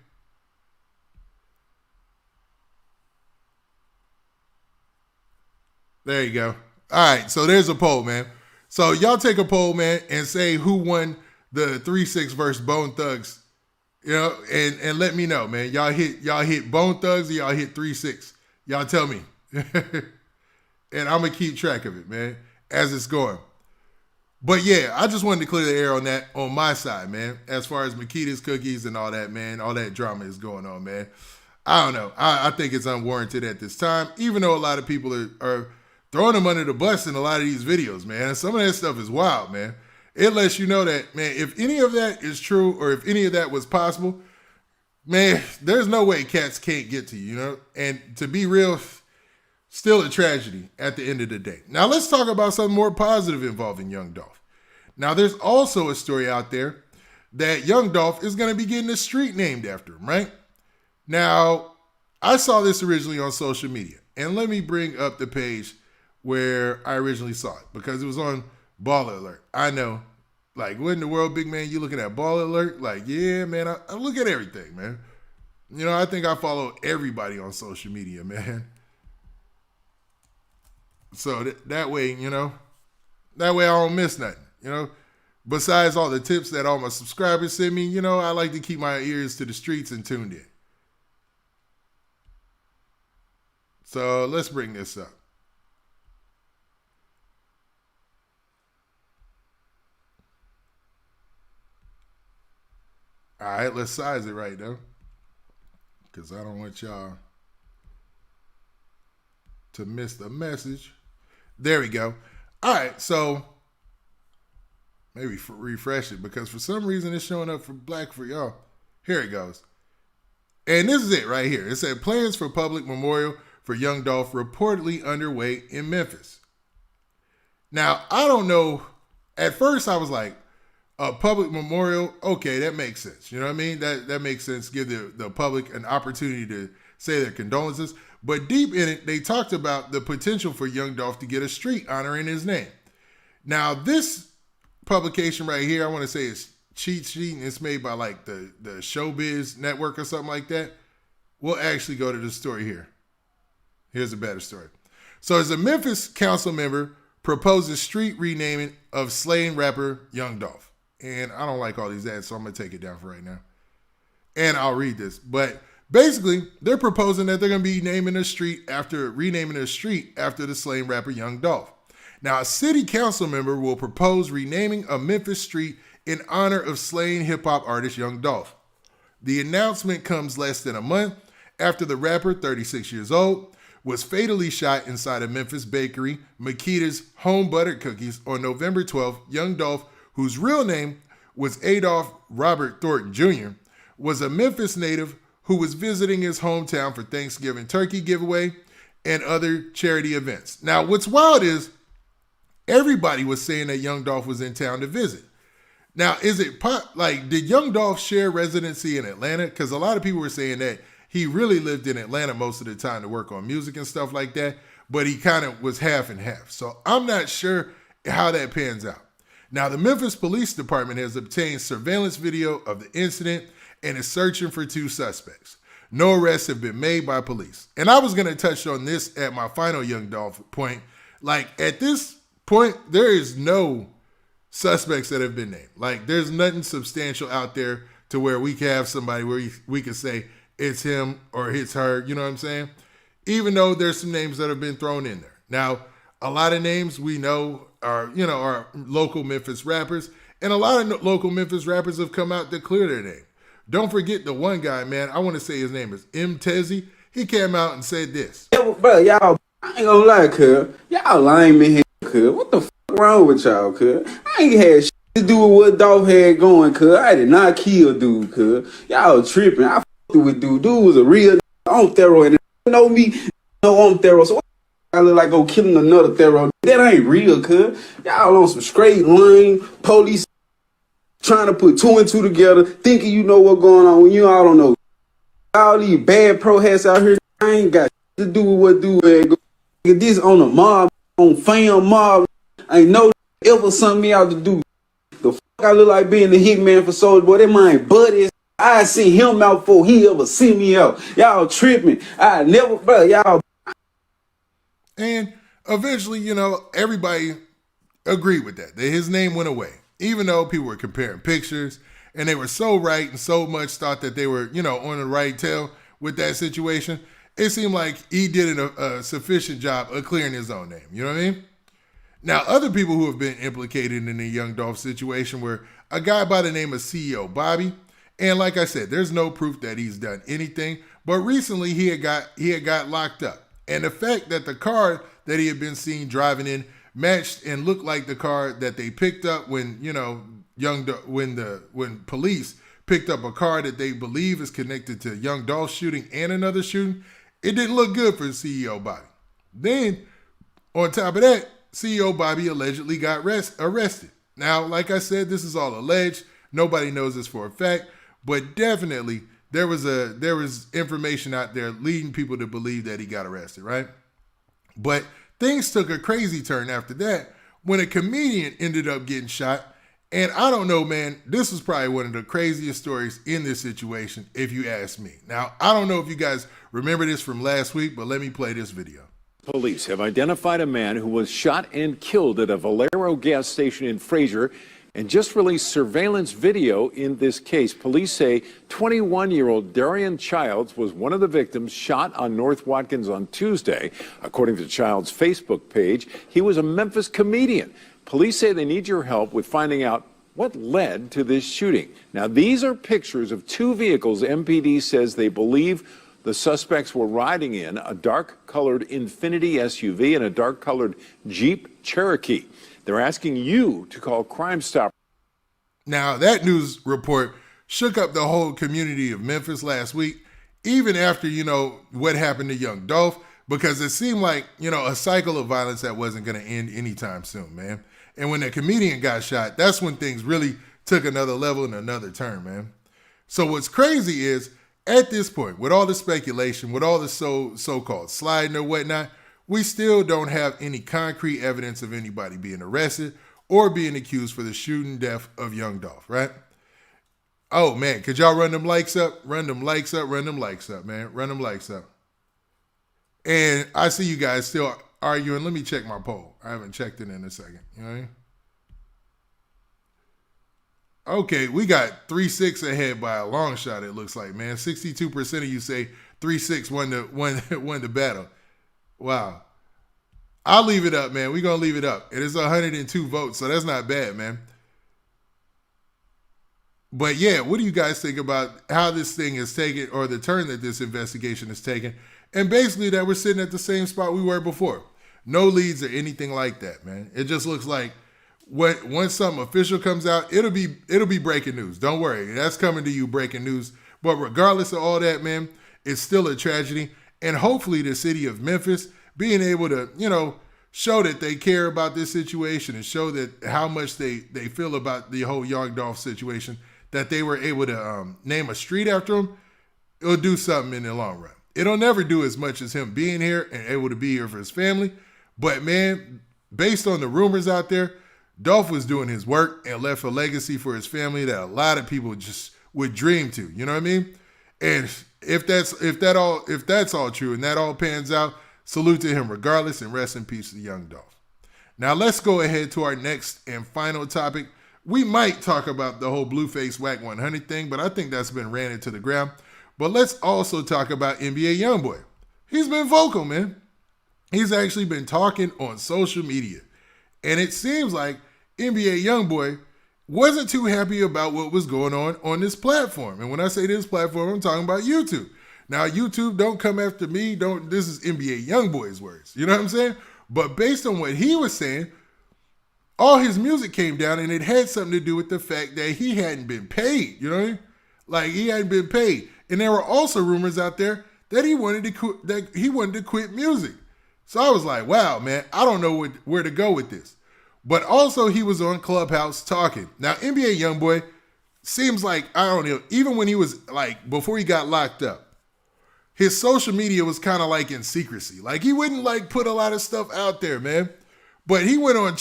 There you go. All right, so there's a poll, man. So y'all take a poll, man, and say who won the 3-6 versus Bone Thugs. And let me know, man. Y'all hit Bone Thugs or y'all hit 3-6? Y'all tell me. And I'm going to keep track of it, man, as it's going. But yeah, I just wanted to clear the air on that on my side, man. As far as Makita's cookies and all that, man, all that drama is going on, man. I don't know. I think it's unwarranted at this time, even though a lot of people are throwing them under the bus in a lot of these videos, man. And some of that stuff is wild, man. It lets you know that, man, if any of that is true or if any of that was possible, man, there's no way cats can't get to you, you know? And to be real, still a tragedy at the end of the day. Now, let's talk about something more positive involving Young Dolph. Now, there's also a story out there that Young Dolph is going to be getting a street named after him, right? Now, I saw this originally on social media, and let me bring up the page where I originally saw it because it was on Baller Alert. I know, like, what in the world, big man, you looking at Baller Alert? Like, yeah, man, I look at everything, man. You know, I think I follow everybody on social media, man. So that way, you know, that way I don't miss nothing, you know. Besides all the tips that all my subscribers send me, you know, I like to keep my ears to the streets and tuned in. So let's bring this up. All right, let's size it right, though. Because I don't want y'all to miss the message. There we go. All right, so maybe refresh it because for some reason it's showing up for black for y'all. Here it goes. And this is it right here. It said plans for public memorial for Young Dolph reportedly underway in Memphis. Now, I don't know. At first, I was like, a public memorial, okay, that makes sense. You know what I mean? That makes sense. Give the public an opportunity to say their condolences. But deep in it, they talked about the potential for Young Dolph to get a street honoring his name. Now, this publication right here, I want to say it's Cheat Sheet, and it's made by like the Showbiz Network or something like that. We'll actually go to the story here. Here's a better story. So as a Memphis council member proposes street renaming of slain rapper Young Dolph. And I don't like all these ads, so I'm going to take it down for right now. And I'll read this. But basically, they're proposing that they're going to be renaming a street after the slain rapper Young Dolph. Now, a city council member will propose renaming a Memphis street in honor of slain hip-hop artist Young Dolph. The announcement comes less than a month after the rapper, 36 years old, was fatally shot inside a Memphis bakery, Makita's Home Buttered Cookies, on November 12th. Young Dolph, whose real name was Adolph Robert Thornton Jr., was a Memphis native who was visiting his hometown for Thanksgiving turkey giveaway and other charity events. Now, what's wild is everybody was saying that Young Dolph was in town to visit. Now, did Young Dolph share residency in Atlanta? Because a lot of people were saying that he really lived in Atlanta most of the time to work on music and stuff like that, but he kind of was half and half. So I'm not sure how that pans out. Now, the Memphis Police Department has obtained surveillance video of the incident and is searching for 2 suspects. No arrests have been made by police. And I was going to touch on this at my final Young Dolph point. Like, at this point, there is no suspects that have been named. Like, there's nothing substantial out there to where we can have somebody where we can say it's him or it's her, you know what I'm saying? Even though there's some names that have been thrown in there. Now, a lot of names we know are local Memphis rappers, and a lot of local Memphis rappers have come out to clear their name. Don't forget the one guy, man, I want to say his name is M. Tezzy. He came out and said this. Yeah, bro, y'all, I ain't gonna lie, cuz. Y'all lame in here, cuz. What the fuck wrong with y'all, cuz? I ain't had shit to do with what Dolph had going, cuz. I did not kill dude, cuz. Y'all tripping. I fucked with dude. Dude was a real on steroid. And you know me, no on steroid. So I look like go killing another steroid. That ain't real, cuz. Y'all on some straight lame police trying to put 2 and 2 together, thinking you know what's going on when you all don't know. All these bad pro hats out here, I ain't got to do with what dude had go. This on a mob, on fam mob, ain't no ever sent me out to do. The fuck I look like being the hitman for Soulja Boy. That man buddies. I see him out before he ever see me out. Y'all tripping. I never, bro, y'all. And eventually, everybody agreed with that his name went away. Even though people were comparing pictures and they were so right and so much thought that they were, on the right tail with that situation, it seemed like he did a sufficient job of clearing his own name. You know what I mean? Now, other people who have been implicated in the Young Dolph situation were a guy by the name of CEO Bobby, and like I said, there's no proof that he's done anything. But recently, he had got locked up, and the fact that the car that he had been seen driving in matched and looked like the car that they picked up when when police picked up a car that they believe is connected to Young Dolph shooting and another shooting, it didn't look good for CEO Bobby. Then, on top of that, CEO Bobby allegedly got arrested. Now, like I said, this is all alleged. Nobody knows this for a fact, but definitely there was information out there leading people to believe that he got arrested, right? But things took a crazy turn after that when a comedian ended up getting shot. And I don't know, man, this was probably one of the craziest stories in this situation, if you ask me. Now, I don't know if you guys remember this from last week, but let me play this video. Police have identified a man who was shot and killed at a Valero gas station in Fraser and just released surveillance video in this case. Police say 21-year-old Darian Childs was one of the victims shot on North Watkins on Tuesday. According to Childs' Facebook page, he was a Memphis comedian. Police say they need your help with finding out what led to this shooting. Now, these are pictures of two vehicles MPD says they believe the suspects were riding in, a dark-colored Infiniti SUV and a dark-colored Jeep Cherokee. They're asking you to call Crime Stop. Now, that news report shook up the whole community of Memphis last week, even after, what happened to Young Dolph, because it seemed like, a cycle of violence that wasn't going to end anytime soon, man. And when the comedian got shot, that's when things really took another level and another turn, man. So what's crazy is, at this point, with all the speculation, with all the so-called sliding or whatnot, we still don't have any concrete evidence of anybody being arrested or being accused for the shooting death of Young Dolph, right? Oh, man, could y'all run them likes up? Run them likes up, run them likes up, man. Run them likes up. And I see you guys still arguing. Let me check my poll. I haven't checked it in a second. You know what I mean? Okay, we got 3-6 ahead by a long shot, it looks like, man. 62% of you say 3-6 won the battle. Wow. I'll leave it up, man. We're going to leave it up. It is 102 votes, so that's not bad, man. But yeah, what do you guys think about how this thing is taken, or the turn that this investigation is taking? And basically that we're sitting at the same spot we were before. No leads or anything like that, man. It just looks like once something official comes out, it'll be breaking news. Don't worry. That's coming to you, breaking news. But regardless of all that, man, it's still a tragedy. And hopefully the city of Memphis being able to, show that they care about this situation and show that how much they feel about the whole Young Dolph situation, that they were able to name a street after him, it'll do something in the long run. It'll never do as much as him being here and able to be here for his family. But, man, based on the rumors out there, Dolph was doing his work and left a legacy for his family that a lot of people just would dream to. You know what I mean? And if that's all true and that all pans out, salute to him regardless, and rest in peace to Young Dolph. Now let's go ahead to our next and final topic. We might talk about the whole Blueface Whack 100 thing, but I think that's been ran into the ground. But let's also talk about NBA Youngboy. He's been vocal, man. He's actually been talking on social media. And it seems like NBA Youngboy wasn't too happy about what was going on this platform. And when I say this platform, I'm talking about YouTube. Now, YouTube, don't come after me. This is NBA Youngboy's words. You know what I'm saying? But based on what he was saying, all his music came down, and it had something to do with the fact that he hadn't been paid. You know what I mean? Like, he hadn't been paid. And there were also rumors out there that he wanted to quit music. So I was like, wow, man, I don't know where to go with this. But also he was on Clubhouse talking. Now, NBA Youngboy seems like, I don't know, even when he was like, before he got locked up, his social media was kind of like in secrecy. Like, he wouldn't like put a lot of stuff out there, man. But he went on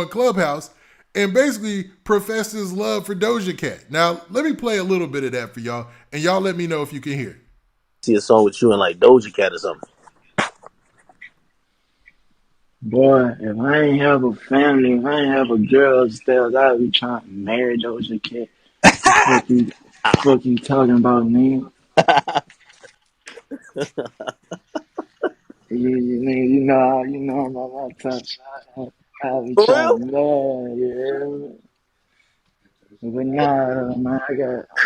Clubhouse and basically professed his love for Doja Cat. Now, let me play a little bit of that for y'all, and y'all let me know if you can hear it. See a song with you and like Doja Cat or something. Boy, if I ain't have a family, if I ain't have a girl upstairs, I'd be trying to marry Doja Cat. Fuck you talking about, man? You know I'm on my top shot. I be For real? trying mad, yeah. But nah,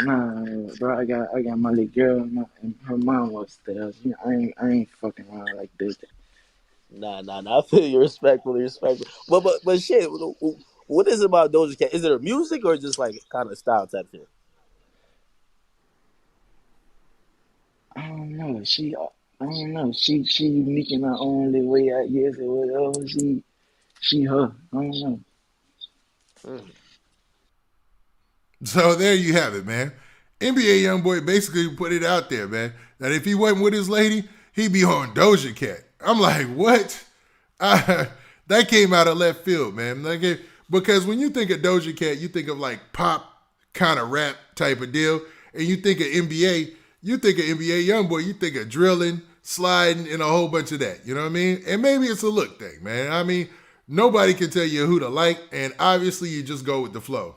man, bro. I got my little girl, and her mom upstairs. You know, I ain't fucking around like this. Nah. I feel you respectfully, respectful. But shit, what is it about Doja Cat? Is it her music or just like kind of style type shit? I don't know. I don't know. She unique in her own little way, I guess, or whatever. She her. I don't know. Mm. So there you have it, man. NBA Youngboy basically put it out there, man, that if he wasn't with his lady, he'd be on Doja Cat. I'm like, what? That came out of left field, man. Because when you think of Doja Cat, you think of like pop kind of rap type of deal. And you think of NBA, you think of NBA Youngboy, you think of drilling, sliding, and a whole bunch of that. You know what I mean? And maybe it's a look thing, man. I mean, nobody can tell you who to like, and obviously you just go with the flow.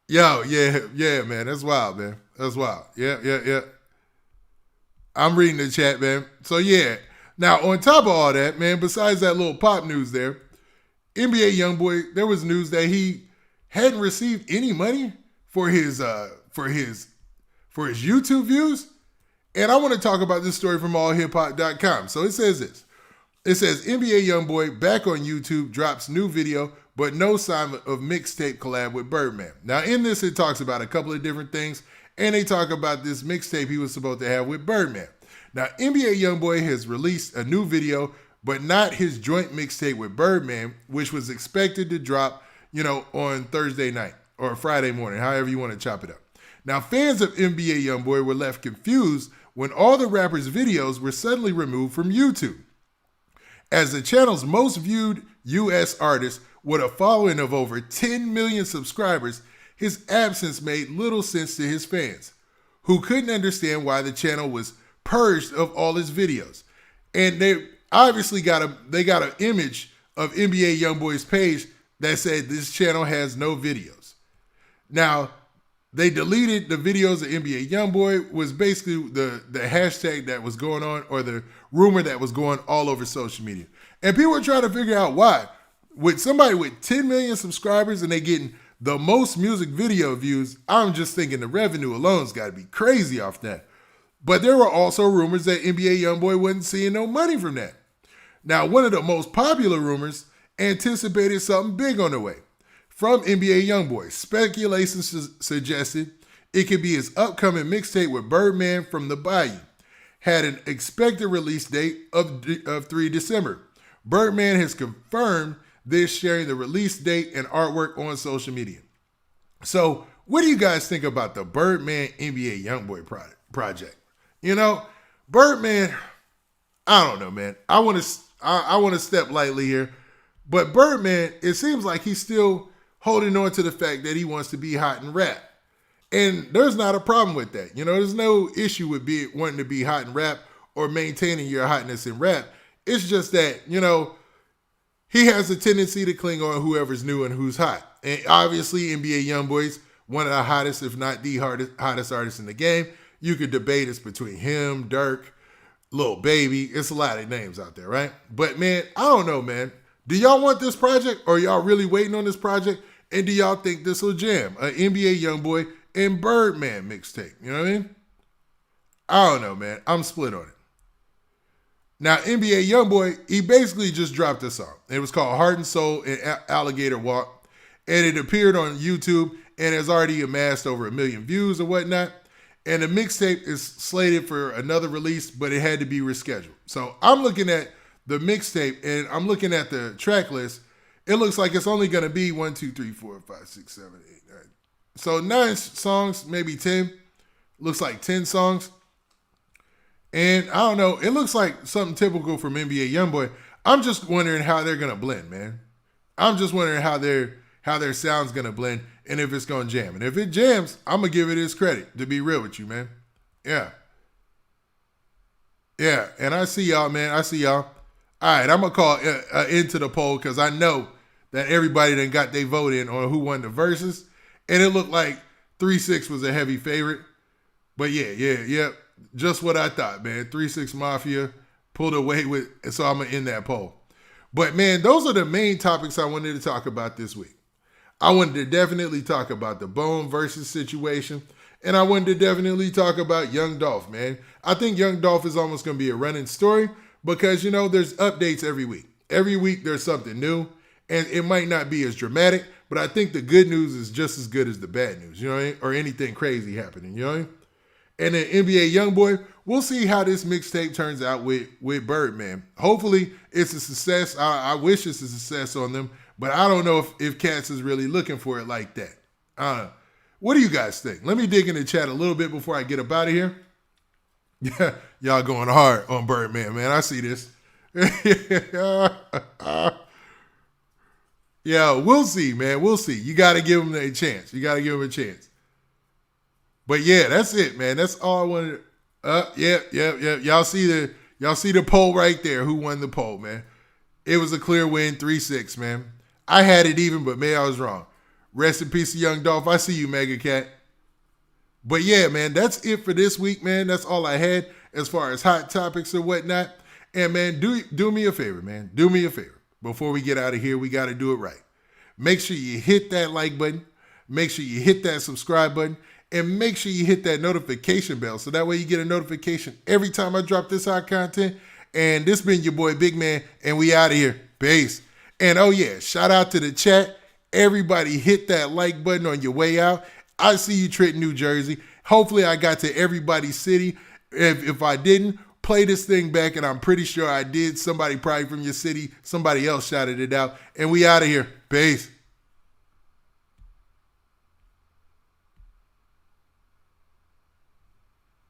Yo, yeah, man. That's wild, man. That's wild. Yeah. I'm reading the chat, man. So, yeah. Now, on top of all that, man, besides that little pop news there, NBA Youngboy, there was news that he hadn't received any money for his YouTube views. And I want to talk about this story from allhiphop.com. So it says this. It says NBA Youngboy back on YouTube drops new video, but no sign of mixtape collab with Birdman. Now in this, it talks about a couple of different things, and they talk about this mixtape he was supposed to have with Birdman. Now NBA Youngboy has released a new video, but not his joint mixtape with Birdman, which was expected to drop, on Thursday night or Friday morning, however you want to chop it up. Now fans of NBA Youngboy were left confused when all the rapper's videos were suddenly removed from YouTube. As the channel's most viewed U.S. artist with a following of over 10 million subscribers, his absence made little sense to his fans, who couldn't understand why the channel was purged of all his videos. And they obviously got an image of NBA Youngboy's page that said this channel has no videos. Now, they deleted the videos of NBA Youngboy was basically the hashtag that was going on, or the rumor that was going all over social media. And people were trying to figure out why. With somebody with 10 million subscribers and they getting the most music video views, I'm just thinking the revenue alone's got to be crazy off that. But there were also rumors that NBA Youngboy wasn't seeing no money from that. Now, one of the most popular rumors anticipated something big on the way. From NBA Youngboy, speculation suggested it could be his upcoming mixtape with Birdman from the Bayou. Had an expected release date of 3 December. Birdman has confirmed this, sharing the release date and artwork on social media. So, what do you guys think about the Birdman NBA Youngboy project? Birdman, I don't know, man. I want to step lightly here, but Birdman, it seems like he's still holding on to the fact that he wants to be hot in rap. And there's not a problem with that. There's no issue with wanting to be hot in rap or maintaining your hotness in rap. It's just that, he has a tendency to cling on whoever's new and who's hot. And obviously, NBA Youngboy's one of the hottest, if not the hottest artist in the game. You could debate it's between him, Dirk, Lil Baby. It's a lot of names out there, right? But, man, I don't know, man. Do y'all want this project, or y'all really waiting on this project? And do y'all think this will jam? An NBA Youngboy and Birdman mixtape. You know what I mean? I don't know, man. I'm split on it. Now, NBA Youngboy, he basically just dropped a song. It was called Heart and Soul and Alligator Walk. And it appeared on YouTube and has already amassed over 1 million views and whatnot. And the mixtape is slated for another release, but it had to be rescheduled. So I'm looking at the mixtape and I'm looking at the track list. It looks like it's only going to be 1, 2, 3, 4, 5, 6, 7, 8, 9. So 9 songs, maybe 10. Looks like 10 songs. And I don't know, it looks like something typical from NBA Youngboy. I'm just wondering how they're going to blend, man. I'm just wondering how their sound's going to blend and if it's going to jam. And if it jams, I'm going to give it his credit, to be real with you, man. Yeah. Yeah, and I see y'all, man. I see y'all. All right, I'm going to call into the poll because I know that everybody done got their vote in on who won the Verzuz. And it looked like 3-6 was a heavy favorite. But yeah. Just what I thought, man. 3-6 Mafia pulled away with, so I'm going to end that poll. But man, those are the main topics I wanted to talk about this week. I wanted to definitely talk about the Bone versus situation, and I wanted to definitely talk about Young Dolph, man. I think Young Dolph is almost going to be a running story because, you know, there's updates every week. Every week there's something new, and it might not be as dramatic, but I think the good news is just as good as the bad news, you know what I mean? Or anything crazy happening, you know what I mean? And then NBA Youngboy, we'll see how this mixtape turns out with Birdman. Hopefully it's a success. I wish it's a success on them, but I don't know if Cats is really looking for it like that. What do you guys think? Let me dig in the chat a little bit before I get up out of here. Yeah, y'all going hard on Birdman, man. I see this. Yeah, we'll see, man. We'll see. You got to give him a chance. You got to give him a chance. But yeah, that's it, man. That's all I wanted. Yeah. Y'all see the poll right there. Who won the poll, man? It was a clear win, 3-6, man. I had it even, but man, I was wrong. Rest in peace to Young Dolph. I see you, Mega Cat. But yeah, man, that's it for this week, man. That's all I had as far as hot topics and whatnot. And man, do me a favor, man. Do me a favor. Before we get out of here, we got to do it right. Make sure you hit that like button. Make sure you hit that subscribe button. And make sure you hit that notification bell so that way you get a notification every time I drop this hot content. And this been your boy Big Man, and we out of here. Peace. And oh yeah, shout out to the chat. Everybody hit that like button on your way out. I see you, Trenton, New Jersey. Hopefully I got to everybody's city. If I didn't, play this thing back, and I'm pretty sure I did. Somebody probably from your city, somebody else shouted it out. And we out of here. Peace.